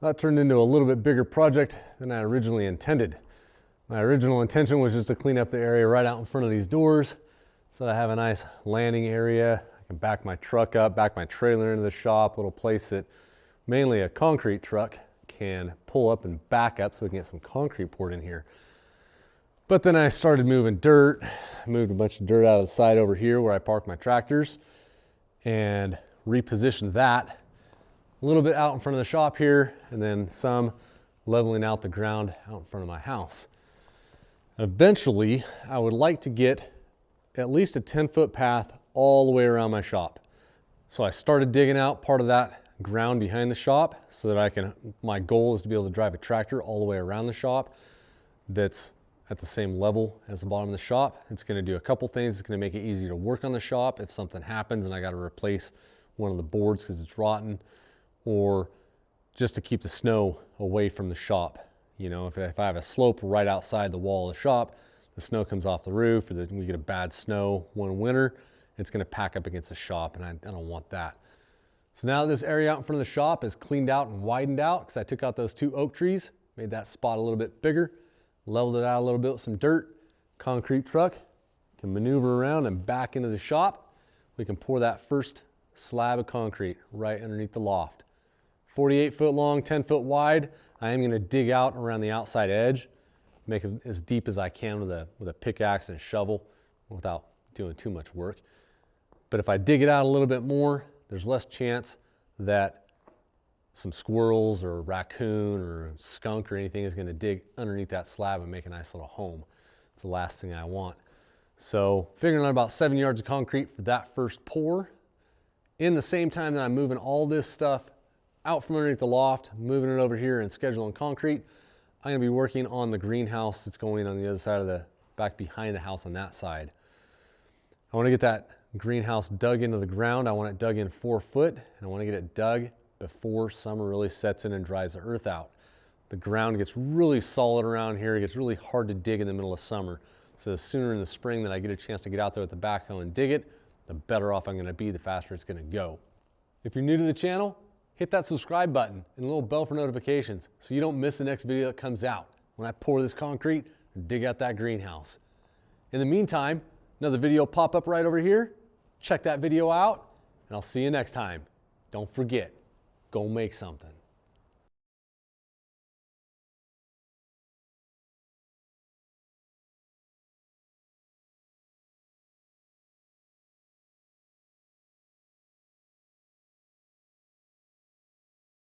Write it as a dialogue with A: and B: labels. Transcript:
A: That turned into a little bit bigger project than I originally intended. My original intention was just to clean up the area right out in front of these doors so that I have a nice landing area. I can back my truck up, back my trailer into the shop, a little place that mainly a concrete truck can pull up and back up so we can get some concrete poured in here. But then I started moving dirt, moved a bunch of dirt out of the side over here where I park my tractors and repositioned that a little bit out in front of the shop here, and then some leveling out the ground out in front of my house. Eventually, I would like to get at least a 10-foot path all the way around my shop. So I started digging out part of that ground behind the shop so that my goal is to be able to drive a tractor all the way around the shop that's at the same level as the bottom of the shop. It's going to do a couple things. It's going to make it easier to work on the shop if something happens and I got to replace one of the boards because it's rotten, or just to keep the snow away from the shop. You know, if I have a slope right outside the wall of the shop, the snow comes off the roof, or we get a bad snow one winter, it's going to pack up against the shop, and I don't want that. So now this area out in front of the shop is cleaned out and widened out because I took out those 2 oak trees, made that spot a little bit bigger, leveled it out a little bit with some dirt. Concrete truck can maneuver around and back into the shop. We can pour that first slab of concrete right underneath the loft. 48 foot long, 10 foot wide. I am going to dig out around the outside edge, make it as deep as I can with a pickaxe and a shovel without doing too much work. But if I dig it out a little bit more, there's less chance that some squirrels or raccoon or skunk or anything is going to dig underneath that slab and make a nice little home. It's the last thing I want. So figuring out about 7 yards of concrete for that first pour. In the same time that I'm moving all this stuff out from underneath the loft, moving it over here and scheduling concrete, I'm going to be working on the greenhouse that's going on the other side of the back behind the house on that side. I want to get that greenhouse dug into the ground. I want it dug in 4 foot, and I want to get it dug before summer really sets in and dries the earth out. The ground gets really solid around here. It gets really hard to dig in the middle of summer. So the sooner in the spring that I get a chance to get out there with the backhoe and dig it, the better off I'm going to be, the faster it's going to go. If you're new to the channel, hit that subscribe button and the little bell for notifications so you don't miss the next video that comes out when I pour this concrete and dig out that greenhouse. In the meantime, another video will pop up right over here. Check that video out, and I'll see you next time. Don't forget, go make something.